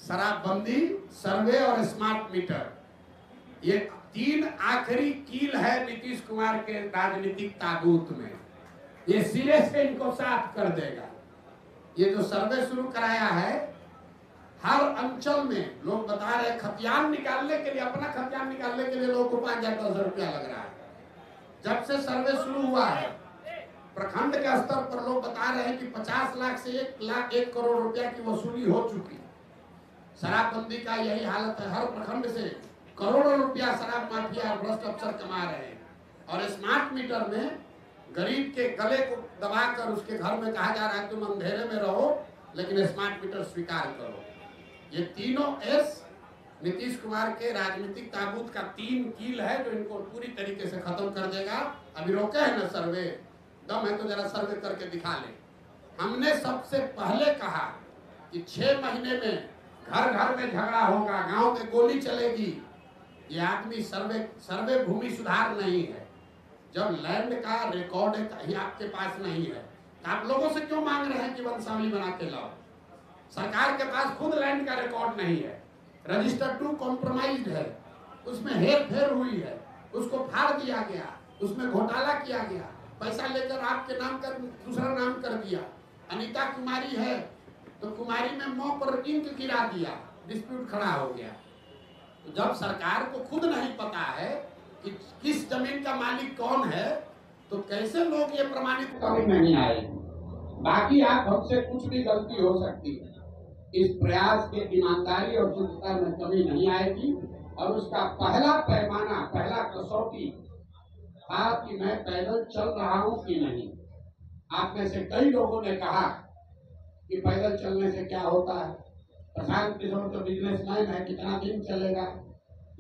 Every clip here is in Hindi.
शराबबंदी, सर्वे और स्मार्ट मीटर, ये 3 आखिरी कील है नीतीश कुमार के राजनीतिक ताबूत में। ये सिरे से इनको साफ कर देगा। ये जो सर्वे शुरू कराया है, हर अंचल में लोग बता रहे खतियान निकालने के लिए, अपना खतियान निकालने के लिए लोगों को 5,000-10,000 रुपया लग रहा है। जब से सर्वे शुरू हुआ है, प्रखंड के स्तर पर लोग बता रहे हैं कि 50 लाख से 1 करोड़ रुपया की वसूली हो चुकी। शराबबंदी का यही हालत है, हर प्रखंड से करोड़ों रुपया शराब माफिया और भ्रष्ट अफसर कमा रहे हैं। और स्मार्ट मीटर में गरीब के गले को दबाकर उसके घर में कहा जा रहा है तुम अंधेरे में रहो लेकिन स्मार्ट मीटर स्वीकार करो। ये तीनों एस नीतीश कुमार के राजनीतिक ताबूत का 3 कील है जो इनको पूरी तरीके से खत्म कर देगा। अभी रोके है ना सर्वे, दम है तो जरा सर्वे करके दिखा ले। हमने सबसे पहले कहा कि 6 महीने में घर घर में झगड़ा होगा, गांव में गोली चलेगी। ये आदमी सर्वे भूमि सुधार नहीं है। जब लैंड का रिकॉर्ड कहीं आपके पास नहीं है तो आप लोगों से क्यों मांग रहे हैं कि वंशावली बना के लाओ? सरकार के पास खुद लैंड का रिकॉर्ड नहीं है, रजिस्टर 2 कॉम्प्रोमाइज्ड है, उसमें हेर फेर हुई है, उसको फाड़ दिया गया, उसमें घोटाला किया गया, पैसा लेकर आपके नाम का दूसरा नाम कर दिया। अनीता कुमारी है तो कुमारी में मौ पर इंक गिरा दिया, डिस्प्यूट खड़ा हो गया। तो जब सरकार को खुद नहीं पता है कि किस जमीन का मालिक कौन है तो कैसे लोग ये प्रमाणित कमी नहीं आएगी। बाकी आप हमसे कुछ भी गलती हो सकती है, इस प्रयास के ईमानदारी और शुद्धता में कमी नहीं आएगी। और उसका पहला पैमाना, पहला कसौटी था कि मैं पैदल चल रहा हूं कि नहीं। आप में से कई लोगों ने कहा कि पैदल चलने से क्या होता है, प्रशांत किशोर तो बिजनेसमैन है, कितना दिन चलेगा।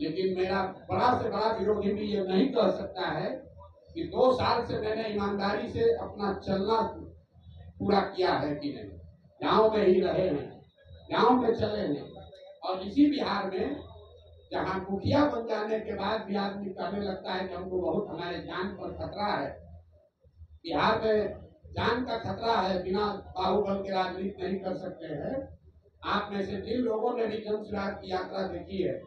लेकिन मेरा बड़ा से बड़ा विरोधी भी ये नहीं कह सकता है कि 2 साल से मैंने ईमानदारी से अपना चलना पूरा किया है कि नहीं। गांव में ही रहे हैं, गांव में चले हैं। और इसी बिहार में जहां मुखिया बन जाने के बाद भी आदमी कहने लगता है कि हमको बहुत हमारे जान पर खतरा है, बिहार में जान का खतरा है, बिना बाहुबल के राजनीति नहीं कर सकते हैं। आप में से जिन लोगों ने भी जन सुराग की यात्रा देखी है,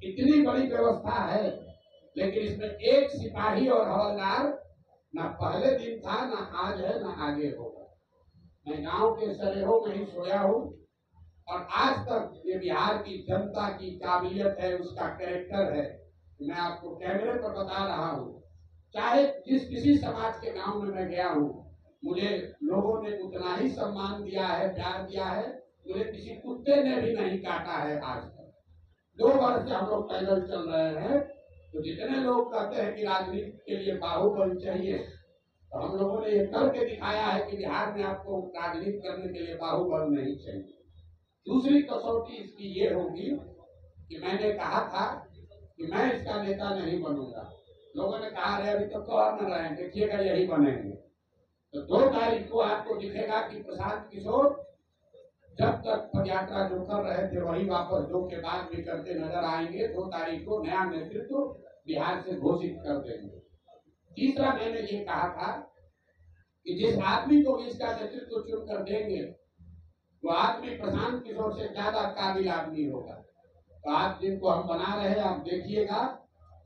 इतनी बड़ी व्यवस्था है लेकिन इसमें एक सिपाही और हवलदार ना पहले दिन था, ना आज है, ना आगे होगा। मैं गांव के सरेहों में ही सोया हूं और आज तक ये बिहार की जनता की काबिलियत है, उसका कैरेक्टर है। मैं आपको कैमरे पर बता रहा हूं, चाहे जिस किसी समाज के गांव में मैं गया हूं, मुझे लोगों ने उतना ही सम्मान दिया है, प्यार दिया है। मुझे किसी कुत्ते ने भी नहीं काटा है आज तक। 2 वर्ष से हम लोग पैदल चल रहे हैं। तो जितने लोग कहते हैं कि राजनीति के लिए बाहुबल चाहिए, तो हम लोगों ने ये करके दिखाया है कि बिहार में आपको राजनीति करने के लिए बाहुबल नहीं चाहिए। दूसरी कसौटी इसकी ये होगी कि मैंने कहा था कि मैं इसका नेता नहीं बनूंगा। लोगों ने कहा अरे अभी तो कह न रहे हैं, देखिएगा यही बनेंगे। तो 2 तारीख को आपको दिखेगा कि प्रशांत किशोर जब तक पदयात्रा जो कर रहे थे वही वापस 2 के बाद भी करते नजर आएंगे। 2 तारीख को नया नेतृत्व बिहार से घोषित कर देंगे। तीसरा मैंने ये कहा था कि जिस आदमी को भी इसका नेतृत्व चुनकर देंगे वो आदमी प्रशांत किशोर से ज्यादा काबिल आदमी होगा। तो आज जिनको हम बना रहे हैं आप देखिएगा,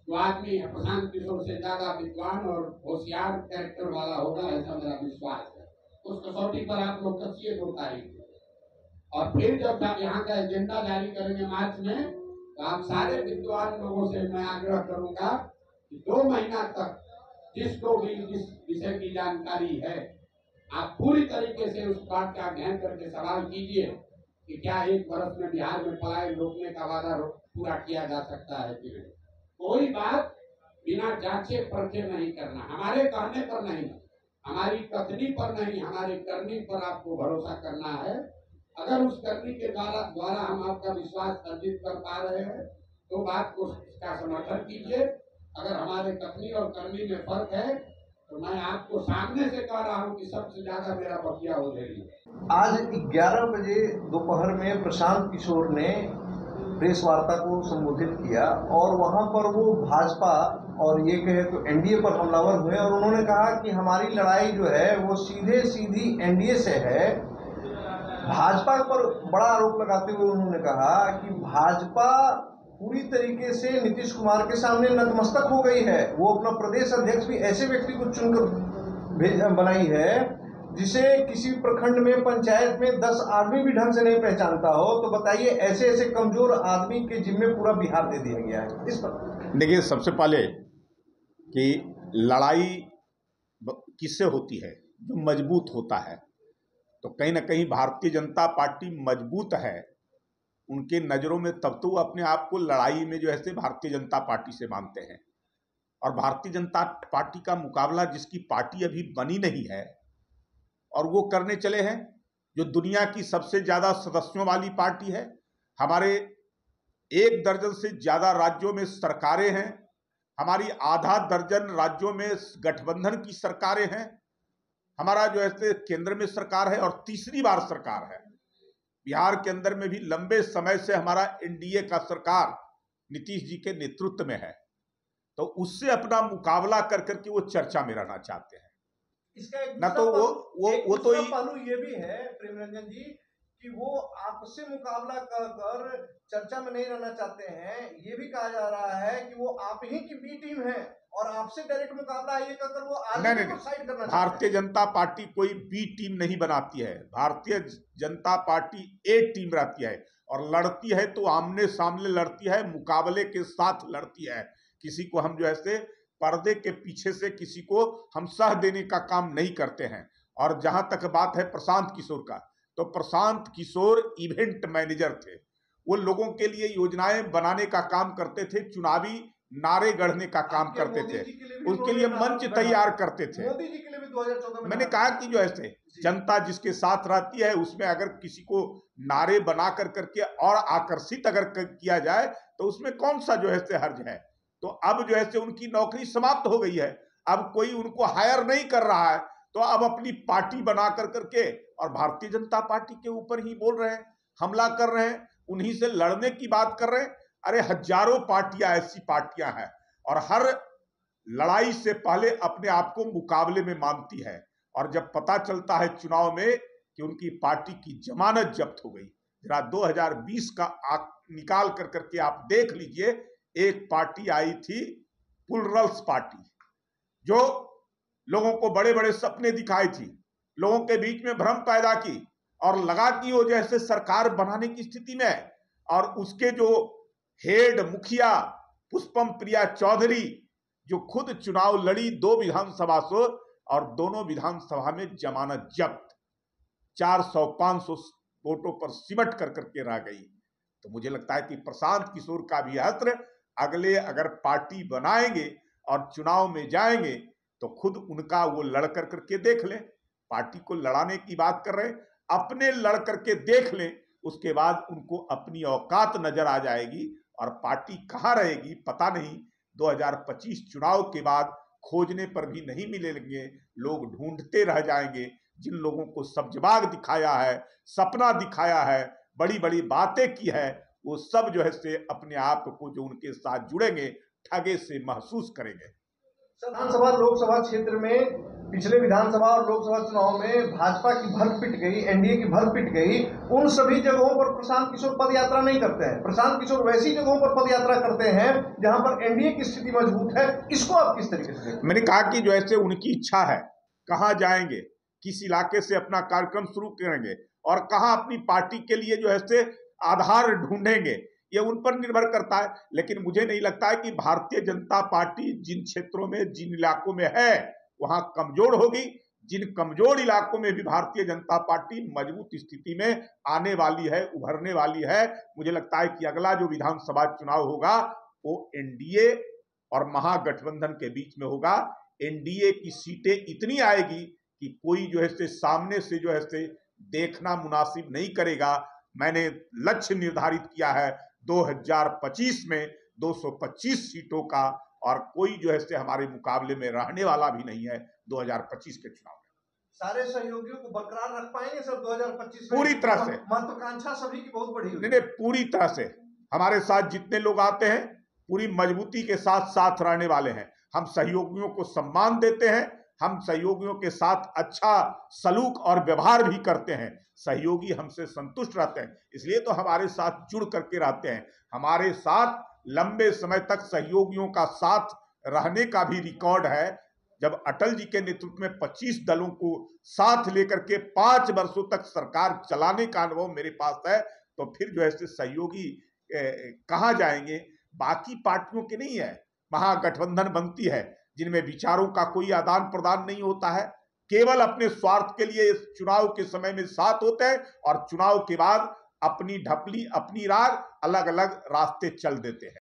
वो आदमी प्रशांत किशोर से ज्यादा विद्वान और होशियार कैरेक्टर वाला होगा, ऐसा मेरा विश्वास है। उस कसौटी पर आप लोग कसिए 2 तारीख को। और फिर जब यहाँ का एजेंडा जारी करेंगे मार्च में, तो आप सारे विद्वान लोगों से मैं आग्रह करूंगा कि 2 महीना तक जिसको भी जिस विषय की जानकारी है आप पूरी तरीके से उस बात का अध्ययन करके सवाल कीजिए कि क्या 1 वर्ष में बिहार में पलायन रोकने का वादा पूरा किया जा सकता है कि नहीं। कोई बात बिना जांचे परखे नहीं करना, हमारे कहने पर नहीं, हमारी कथनी पर नहीं, हमारी करनी पर आपको भरोसा करना है। अगर उस करनी के द्वारा हम आपका विश्वास अर्जित कर पा रहे हैं तो बात को इसका समर्थन कीजिए। अगर हमारे कथनी और करनी में फर्क है तो मैं आपको सामने से कह रहा हूं कि सबसे ज्यादा मेरा बकिया हो जाएगी। आज 11 बजे दोपहर में प्रशांत किशोर ने प्रेस वार्ता को संबोधित किया और वहां पर वो भाजपा और ये कहे तो एनडीए पर हमलावर हुए और उन्होंने कहा कि हमारी लड़ाई जो है वो सीधी एनडीए से है भाजपा पर बड़ा आरोप लगाते हुए उन्होंने कहा कि भाजपा पूरी तरीके से नीतीश कुमार के सामने नतमस्तक हो गई है। वो अपना प्रदेश अध्यक्ष भी ऐसे व्यक्ति को चुनकर बनाई है जिसे किसी प्रखंड में पंचायत में 10 आदमी भी ढंग से नहीं पहचानता हो। तो बताइए, ऐसे ऐसे कमजोर आदमी के जिम्मे पूरा बिहार दे दिया गया है। इस पर देखिए, सबसे पहले कि लड़ाई किससे होती है? जो मजबूत होता है। तो कहीं ना कहीं भारतीय जनता पार्टी मजबूत है उनके नज़रों में, तब तो वो अपने आप को लड़ाई में जो है भारतीय जनता पार्टी से मानते हैं। और भारतीय जनता पार्टी का मुकाबला जिसकी पार्टी अभी बनी नहीं है और वो करने चले हैं, जो दुनिया की सबसे ज़्यादा सदस्यों वाली पार्टी है। हमारे 1 दर्जन से ज़्यादा राज्यों में सरकारें हैं, हमारी आधा दर्जन राज्यों में गठबंधन की सरकारें हैं, हमारा जो है केंद्र में सरकार है और तीसरी बार सरकार है। बिहार के अंदर में भी लंबे समय से हमारा एनडीए का सरकार नीतीश जी के नेतृत्व में है। तो उससे अपना मुकाबला कर करके वो चर्चा में रहना चाहते हैं। इसका एक ना तो वो तो पहलू ये भी है प्रेम रंजन जी कि वो आपसे मुकाबला कर चर्चा में नहीं रहना चाहते हैं। ये भी कहा जा रहा है कि वो आप ही की बी टीम है और आपसे डायरेक्ट मुकाबला ये कर वो आगे को साइड करना। भारतीय जनता पार्टी कोई बी टीम नहीं बनाती है। भारतीय जनता पार्टी ए टीम रहती है और लड़ती है तो आमने सामने लड़ती है, मुकाबले के साथ लड़ती है। किसी को हम जो है पर्दे के पीछे से किसी को हम सह देने का काम नहीं करते हैं। और जहां तक बात है प्रशांत किशोर का, तो प्रशांत किशोर इवेंट मैनेजर थे। वो लोगों के लिए योजनाएं बनाने का काम करते थे, चुनावी नारे गढ़ने का काम करते थे, उसके लिए मंच तैयार करते थे। मोदी जी के लिए भी 2014 में मैंने कहा कि जो ऐसे जनता जिसके साथ रहती है उसमें अगर किसी को नारे बना कर करके और आकर्षित अगर किया जाए तो उसमें कौन सा जो है हर्ज है। तो अब जो है उनकी नौकरी समाप्त हो गई है, अब कोई उनको हायर नहीं कर रहा है, तो अब अपनी पार्टी बना कर करके और भारतीय जनता पार्टी के ऊपर ही बोल रहे हैं, हमला कर रहे हैं, उन्हीं से लड़ने की बात कर रहे हैं। अरे हजारों पार्टियां ऐसी पार्टियां हैं और हर लड़ाई से पहले अपने आप को मुकाबले में मानती है। और जब पता चलता है चुनाव में कि उनकी पार्टी की जमानत जब्त हो गई, जरा 2020 का निकाल कर करके आप देख लीजिए, एक पार्टी आई थी प्लुरल्स पार्टी, जो लोगों को बड़े बड़े सपने दिखाई थी, लोगों के बीच में भ्रम पैदा की और लगा कि वो जैसे सरकार बनाने की स्थिति में है। और उसके जो हेड मुखिया पुष्पम प्रिया चौधरी, जो खुद चुनाव लड़ी 2 विधानसभा से और दोनों विधानसभा में जमानत जब्त, 400-500 वोटों पर सिमट कर करके रह गई। तो मुझे लगता है कि प्रशांत किशोर का भी अस्त्र अगले अगर पार्टी बनाएंगे और चुनाव में जाएंगे तो खुद उनका वो लड़ कर करके देख लें। पार्टी को लड़ाने की बात कर रहे हैं, अपने लड़ करके देख लें, उसके बाद उनको अपनी औकात नजर आ जाएगी और पार्टी कहाँ रहेगी पता नहीं। 2025 चुनाव के बाद खोजने पर भी नहीं मिलेंगे, लोग ढूंढते रह जाएंगे। जिन लोगों को सब्जबाग दिखाया है, सपना दिखाया है, बड़ी बड़ी बातें की है, वो सब जो है से अपने आप को जो उनके साथ जुड़ेंगे ठगे से महसूस करेंगे। विधानसभा लोकसभा क्षेत्र में पिछले विधानसभा और लोकसभा चुनाव में भाजपा की भर पिट गई, एनडीए की भर पिट गई। उन सभी जगहों पर प्रशांत किशोर पद यात्रा नहीं करते हैं। प्रशांत किशोर वैसी जगहों पर पद यात्रा करते हैं जहां पर एनडीए की स्थिति मजबूत है। इसको आप किस तरीके से देखते हैं? मैंने कहा कि जो ऐसे उनकी इच्छा है, कहाँ जाएंगे, किस इलाके से अपना कार्यक्रम शुरू करेंगे और कहाँ अपनी पार्टी के लिए जो है आधार ढूंढेंगे, ये उन पर निर्भर करता है। लेकिन मुझे नहीं लगता है कि भारतीय जनता पार्टी जिन क्षेत्रों में, जिन इलाकों में है वहां कमजोर होगी। जिन कमजोर इलाकों में भी भारतीय जनता पार्टी मजबूत स्थिति में आने वाली है, उभरने वाली है। मुझे लगता है कि अगला जो विधानसभा चुनाव होगा वो एनडीए और महागठबंधन के बीच में होगा। एनडीए की सीटें इतनी आएगी कि कोई जो है सामने से जो है देखना मुनासिब नहीं करेगा। मैंने लक्ष्य निर्धारित किया है 2025 में 225 सीटों का, और कोई जो है हमारे मुकाबले में रहने वाला भी नहीं है 2025 के चुनाव में। सारे सहयोगियों को बरकरार रख पाएंगे सर 2025 में? पूरी तरह से महत्वाकांक्षा सभी की बहुत बड़ी है। पूरी तरह से हमारे साथ जितने लोग आते हैं पूरी मजबूती के साथ साथ रहने वाले हैं। हम सहयोगियों को सम्मान देते हैं, हम सहयोगियों के साथ अच्छा सलूक और व्यवहार भी करते हैं, सहयोगी हमसे संतुष्ट रहते हैं, इसलिए तो हमारे साथ जुड़ करके रहते हैं। हमारे साथ लंबे समय तक सहयोगियों का साथ रहने का भी रिकॉर्ड है। जब अटल जी के नेतृत्व में 25 दलों को साथ लेकर के 5 वर्षों तक सरकार चलाने का अनुभव मेरे पास है, तो फिर जो है सहयोगी कहाँ जाएंगे? बाकी पार्टियों के नहीं है, महागठबंधन बनती है जिनमें विचारों का कोई आदान प्रदान नहीं होता है, केवल अपने स्वार्थ के लिए इस चुनाव के समय में साथ होते हैं और चुनाव के बाद अपनी ढपली अपनी राग अलग अलग रास्ते चल देते हैं।